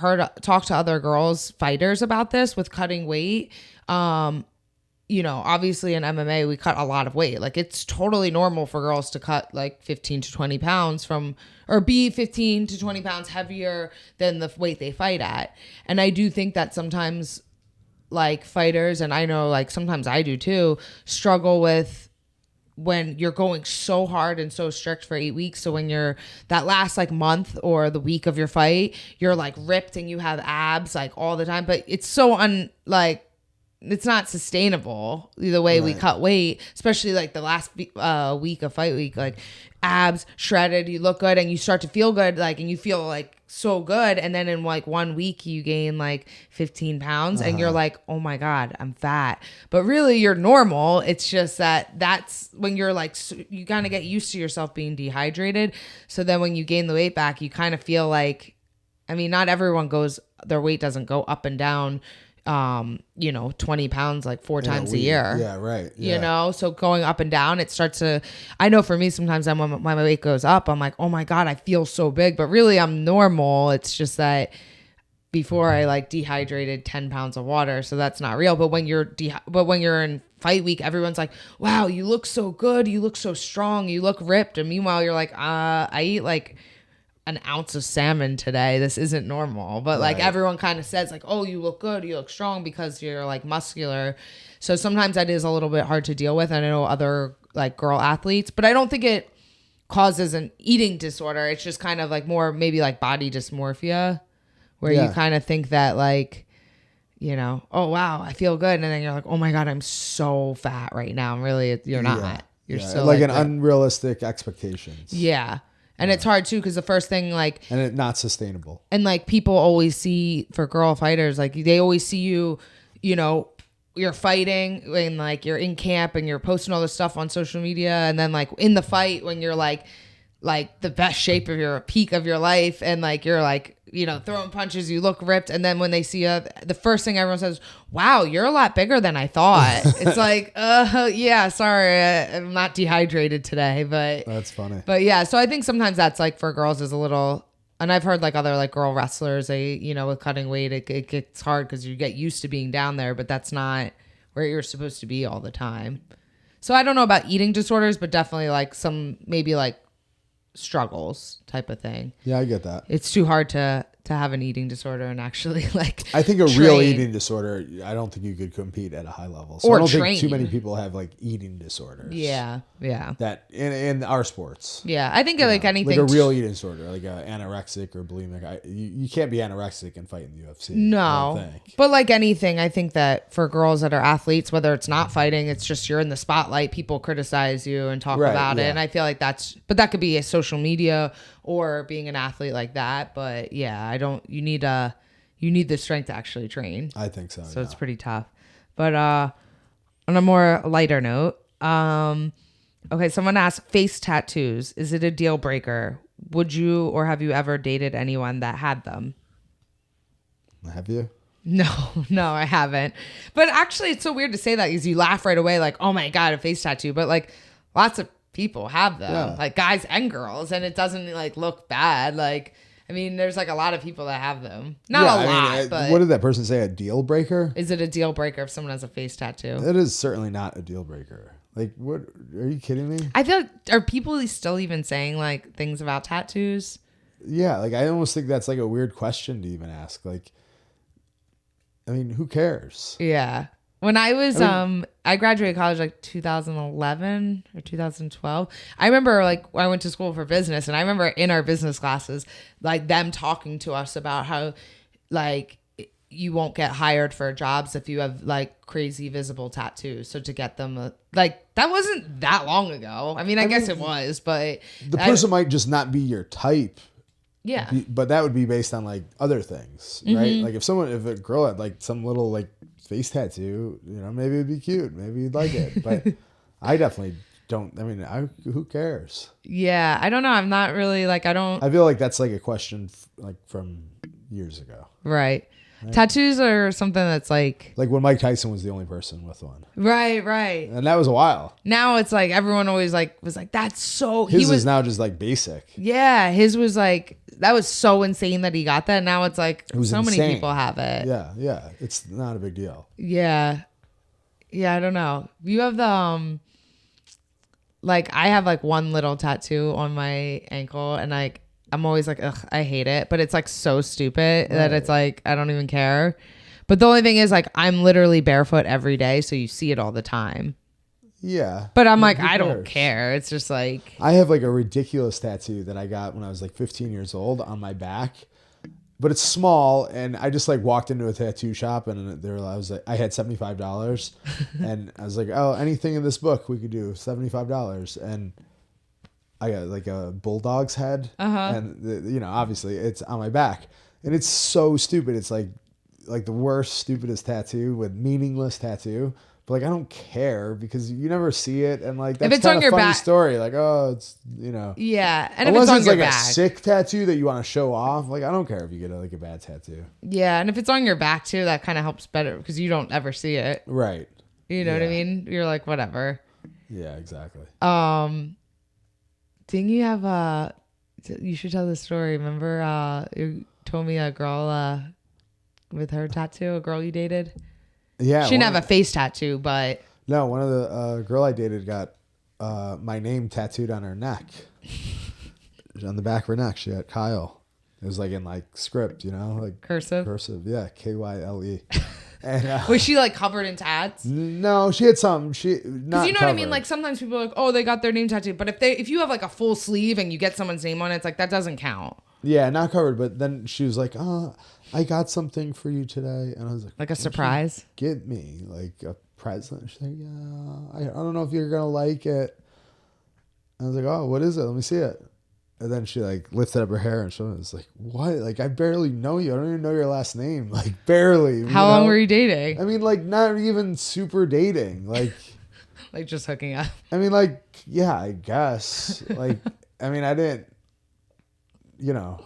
talked to other girls fighters about this with cutting weight. Obviously in MMA, we cut a lot of weight. Like it's totally normal for girls to cut like 15 to 20 pounds or be 15 to 20 pounds heavier than the weight they fight at. And I do think that sometimes like fighters, and I know like sometimes I do too, struggle with when you're going so hard and so strict for 8 weeks. So when you're that last like month or the week of your fight, you're like ripped and you have abs like all the time, but it's so it's not sustainable the way we cut weight, especially like the last week of fight week, like abs shredded, you look good and you start to feel good, like, and you feel like so good. And then in like 1 week you gain like 15 pounds and you're like, oh my God, I'm fat. But really you're normal. It's just that's when you're like, you kind of get used to yourself being dehydrated. So then when you gain the weight back, you kind of feel like, I mean, not everyone their weight doesn't go up and down 20 pounds like 4 times a year. Yeah, right. Yeah. So going up and down, it starts to, I know for me, sometimes when my weight goes up, I'm like, oh my God, I feel so big, but really I'm normal. It's just that before I like dehydrated 10 pounds of water. So that's not real. But when you're in fight week, everyone's like, wow, you look so good. You look so strong. You look ripped. And meanwhile, you're like, I eat like an ounce of salmon today. This isn't normal. But like Right. everyone kind of says like, oh, you look good, you look strong because you're like muscular. So sometimes that is a little bit hard to deal with. I know other like girl athletes, but I don't think it causes an eating disorder. It's just kind of like more maybe like body dysmorphia, where you kind of think that like, you know, oh wow, I feel good, and then you're like, oh my god, I'm so fat right now. And really, you're not. You're still like an unrealistic expectations. Yeah. And it's hard too, because the first thing like, and it's not sustainable. And like people always see for girl fighters, like they always see you, you know, you're fighting and like you're in camp and you're posting all this stuff on social media, and then like in the fight when you're like the best shape of your peak of your life, and like you're like, you know, throwing punches, you look ripped, and then when they see you, the first thing everyone says, wow, you're a lot bigger than I thought. It's like, yeah, sorry, I'm not dehydrated today, but that's funny. But yeah, so I think sometimes that's like for girls is a little, and I've heard like other like girl wrestlers, they, you know, with cutting weight, it gets hard because you get used to being down there, but that's not where you're supposed to be all the time. So I don't know about eating disorders, but definitely like some maybe like struggles type of thing. Yeah, I get that. It's too hard to have an eating disorder and actually like I think a real eating disorder, I don't think you could compete at a high level. So or I don't train. think too many people have like eating disorders. Yeah. That in our sports. Yeah, I think like anything like a real eating disorder, like anorexic or bulimic. You can't be anorexic and fight in the UFC. No, but like anything, I think that for girls that are athletes, whether it's not fighting, it's just you're in the spotlight, people criticize you and talk about it, and I feel like but that could be a social media or being an athlete like that. But yeah, you need the strength to actually train. I think so. So it's pretty tough. But on a more lighter note, okay, someone asked, face tattoos, is it a deal breaker? Would you or have you ever dated anyone that had them? Have you? No, I haven't. But actually, it's so weird to say that because you laugh right away like, oh my God, a face tattoo. But like lots of people have them, like guys and girls, and it doesn't like look bad. Like, I mean, there's like a lot of people that have them. Not a lot, but what did that person say? A deal breaker? Is it a deal breaker if someone has a face tattoo? It is certainly not a deal breaker. Like, what? Are you kidding me? I feel like, are people still even saying like things about tattoos? Yeah, like I almost think that's like a weird question to even ask. Like, I mean, who cares? Yeah. When I was, I graduated college like 2011 or 2012. I remember like I went to school for business, and I remember in our business classes, like them talking to us about how like you won't get hired for jobs if you have like crazy visible tattoos. So to get them, like that wasn't that long ago. I mean, I guess it was, but the person might just not be your type. Yeah. But that would be based on like other things, right? Like if a girl had like some little like face tattoo, you know, maybe it'd be cute, maybe you'd like it, but I definitely don't. I mean, who cares? Yeah, I don't know. I'm not really like, I feel like that's like a question like from years ago. Right. Tattoos are something that's like when Mike Tyson was the only person with one. Right. And that was a while. Now it's like everyone always like was like, that's so his is now just like basic. Yeah, his was like, that was so insane that he got that. Now it's like so many people have it. Yeah. It's not a big deal. Yeah, I don't know. You have the like I have like one little tattoo on my ankle, and like I'm always like, ugh, I hate it. But it's like so stupid that it's like, I don't even care. But the only thing is like, I'm literally barefoot every day. So you see it all the time. Yeah. But I'm like, I don't care. It's just like. I have like a ridiculous tattoo that I got when I was like 15 years old on my back. But it's small. And I just like walked into a tattoo shop, and I had $75. And I was like, oh, anything in this book we could do, $75. And I got like a bulldog's head, and obviously it's on my back, and it's so stupid. It's like the worst, stupidest tattoo with meaningless tattoo. But like I don't care because you never see it, and like that's kind of funny back, story. Like it's yeah, and unless if it's on it's your like back, a sick tattoo that you want to show off, like I don't care if you get like a bad tattoo. Yeah, and if it's on your back too, that kind of helps better because you don't ever see it. Right. You know what I mean? You're like whatever. Yeah, exactly. Didn't you have you should tell the story. Remember you told me a girl with her tattoo, a girl you dated? Yeah. She didn't have a face tattoo, but no, one of the girl I dated got my name tattooed on her neck. on the back of her neck, she had Kyle. It was like in like script, like Cursive. Yeah, Kyle. And Was she like covered in tats? no, she had some. She not. You know covered. what I mean? Like sometimes people are like, oh, they got their name tattooed, but if you have like a full sleeve and you get someone's name on it, it's like that doesn't count. Yeah, not covered. But then she was like, I got something for you today, and I was like a surprise. Get me like a present. She's like, yeah, I don't know if you're gonna like it. I was like, oh, what is it? Let me see it. And then she like lifted up her hair and showed it. It's like, what? Like, I barely know you. I don't even know your last name. Like, barely. How long were you dating? I mean, like, not even super dating. Like, like just hooking up. I mean, like, yeah, I guess. Like, I mean, I didn't, I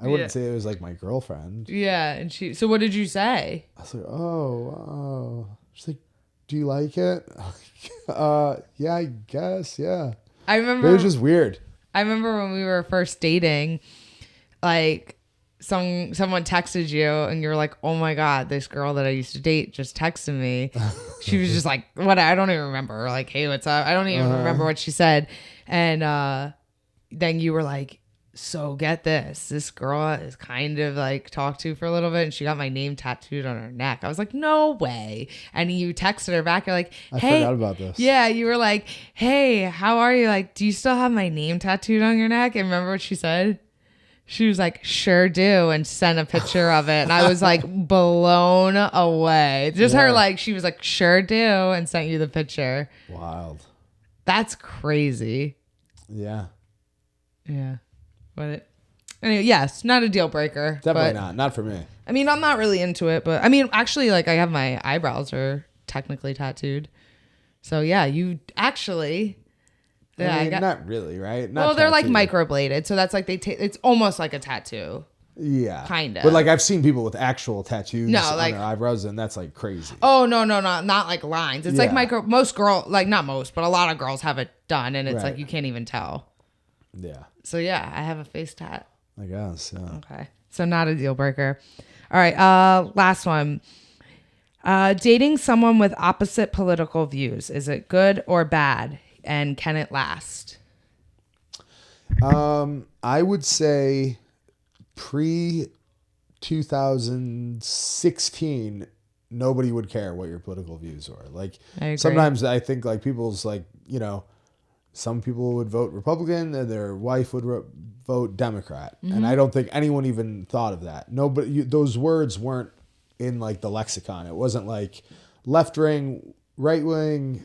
wouldn't say it was like my girlfriend. Yeah. And so what did you say? I was like, oh. She's like, do you like it? Yeah, I guess. Yeah. I remember. It was just weird. I remember when we were first dating, like someone texted you and you were like, oh my God, this girl that I used to date just texted me. She was just like, what? I don't even remember. Like, hey, what's up? I don't even remember what she said. And then you were like, so get this girl is kind of like talked to for a little bit and she got my name tattooed on her neck. I was like, no way. And you texted her back. You're like, hey, I forgot about this. Yeah. You were like, hey, how are you? Like, do you still have my name tattooed on your neck? And remember what she said? She was like, sure do. And sent a picture of it. And I was like blown away. Just her like, she was like, sure do. And sent you the picture. Wild. That's crazy. Yeah. Yeah. But anyway, yes, not a deal breaker. Definitely not for me. I mean, I'm not really into it, but I mean, actually, like I have my eyebrows are technically tattooed. So yeah, you actually, yeah, I mean, not really, right? Not well, they're tattooed. Like microbladed, so that's like it's almost like a tattoo. Yeah, kind of. But like I've seen people with actual tattoos on like, their eyebrows, and that's like crazy. Oh no, not like lines. It's like most girl, like not most, but a lot of girls have it done, and it's like you can't even tell. Yeah. So yeah, I have a face tat. I guess. Yeah. Okay. So not a deal breaker. All right. Last one. Dating someone with opposite political views. Is it good or bad? And can it last? I would say pre 2016, nobody would care what your political views were. Like sometimes I think like people's like, some people would vote Republican and their wife would vote Democrat. Mm-hmm. And I don't think anyone even thought of that. Nobody, those words weren't in like the lexicon. It wasn't like left wing, right wing,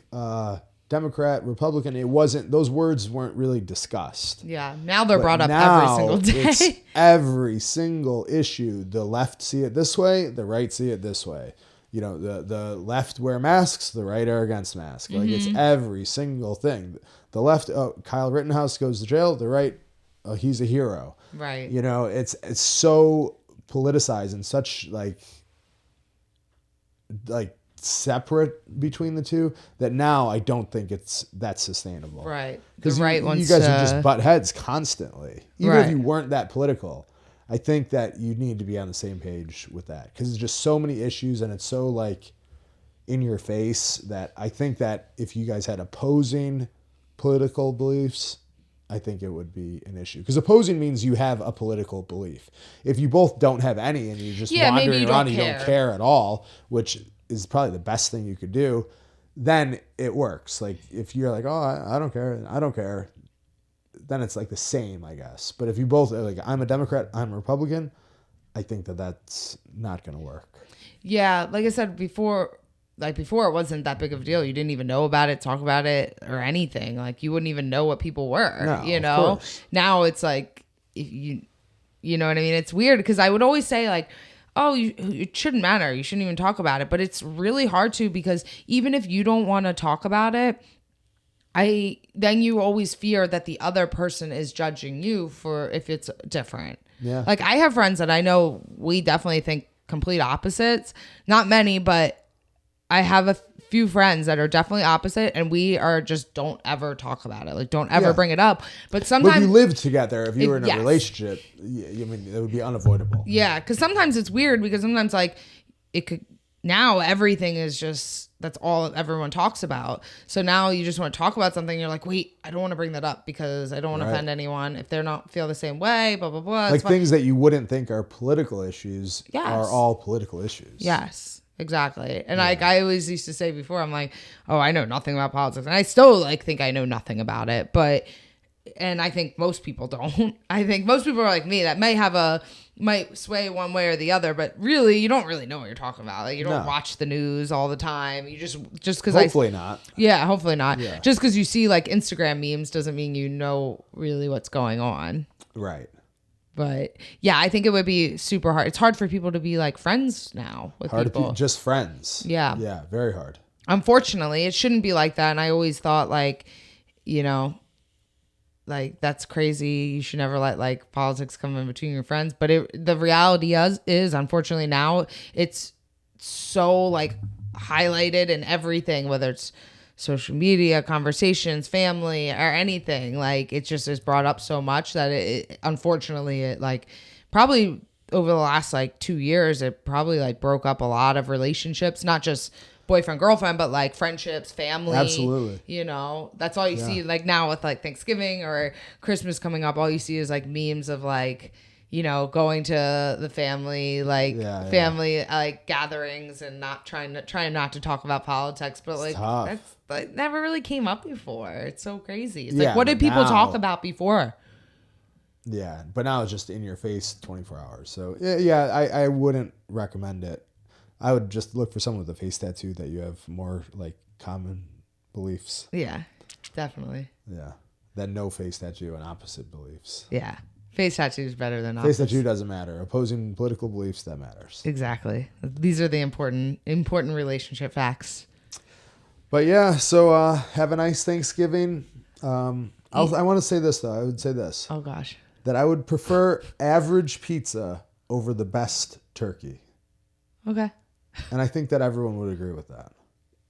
Democrat, Republican. It wasn't, those words weren't really discussed. Yeah. Now they're brought up every single day. It's every single issue. The left see it this way. The right see it this way. The left wear masks. The right are against masks. Like it's every single thing. The left, Kyle Rittenhouse goes to jail. The right, he's a hero. Right. It's so politicized and such like separate between the two that now I don't think that's sustainable. Right. Because you guys would just butt heads constantly. Even if you weren't that political, I think that you need to be on the same page with that because there's just so many issues and it's so like in your face that I think that if you guys had opposing political beliefs, I think it would be an issue. Because opposing means you have a political belief. If you both don't have any and you're just wandering around and you don't care at all, which is probably the best thing you could do, then it works. Like if you're like, oh, I don't care, then it's like the same, I guess. But if you both are like, I'm a Democrat, I'm a Republican, I think that that's not going to work. Yeah, like I said before, it wasn't that big of a deal. You didn't even know about it, talk about it, or anything. Like you wouldn't even know what people were. No, Of course. Now it's like you know what I mean. It's weird because I would always say like, oh, it shouldn't matter. You shouldn't even talk about it. But it's really hard to because even if you don't want to talk about it, then you always fear that the other person is judging you for if it's different. Yeah. Like I have friends that I know we definitely think complete opposites. Not many, but I have a few friends that are definitely opposite and we are just don't ever talk about it. Like don't ever bring it up. But sometimes if you lived together, if you were in a relationship, it would be unavoidable. Yeah. Cause sometimes it's weird because sometimes like it could, now everything is just, that's all everyone talks about. So now you just want to talk about something. You're like, wait, I don't want to bring that up because I don't want to offend anyone. If they're not feel the same way, blah, blah, blah. Like things that you wouldn't think are political issues are all political issues. Yes, exactly. And like I always used to say before, I'm like, oh, I know nothing about politics. And I still like think I know nothing about it. But, and I think most people don't. I think most people are like me that might sway one way or the other, but really you don't really know what you're talking about. Like you don't watch the news all the time. You just because hopefully not. Yeah, hopefully not. Yeah. Just because you see like Instagram memes doesn't mean you know really what's going on. Right. But yeah, I think it would be super hard. It's hard for people to be like friends now with people. Just friends. Yeah. Yeah, very hard. Unfortunately, it shouldn't be like that. And I always thought like, you know, like that's crazy. You should never let like politics come in between your friends. But the reality is unfortunately now it's so like highlighted in everything, whether it's social media, conversations, family, or anything. Like it just is brought up so much that it unfortunately it like probably over the last like 2 years it probably like broke up a lot of relationships, not just boyfriend, girlfriend, but like friendships, family. Absolutely. You know, that's all you see like now with like Thanksgiving or Christmas coming up. All you see is like memes of like, you know, going to the family, like family like gatherings and not trying not to talk about politics. But like that's like never really came up before. It's so crazy. It's like, what did people talk about before? Yeah, but now it's just in your face 24 hours. So yeah, I wouldn't recommend it. I would just look for someone with a face tattoo that you have more like common beliefs. Yeah, definitely. Yeah. Than no face tattoo and opposite beliefs. Yeah. Face tattoo is better than opposite. Face tattoo doesn't matter. Opposing political beliefs, that matters. Exactly. These are the important relationship facts. But yeah, so have a nice Thanksgiving. I want to say this though. I would say this. Oh gosh. That I would prefer average pizza over the best turkey. Okay. And I think that everyone would agree with that.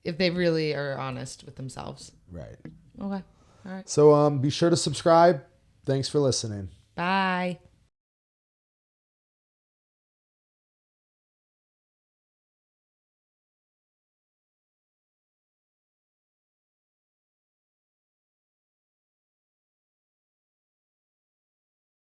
If they really are honest with themselves. Right. Okay. All right. So be sure to subscribe. Thanks for listening. Bye.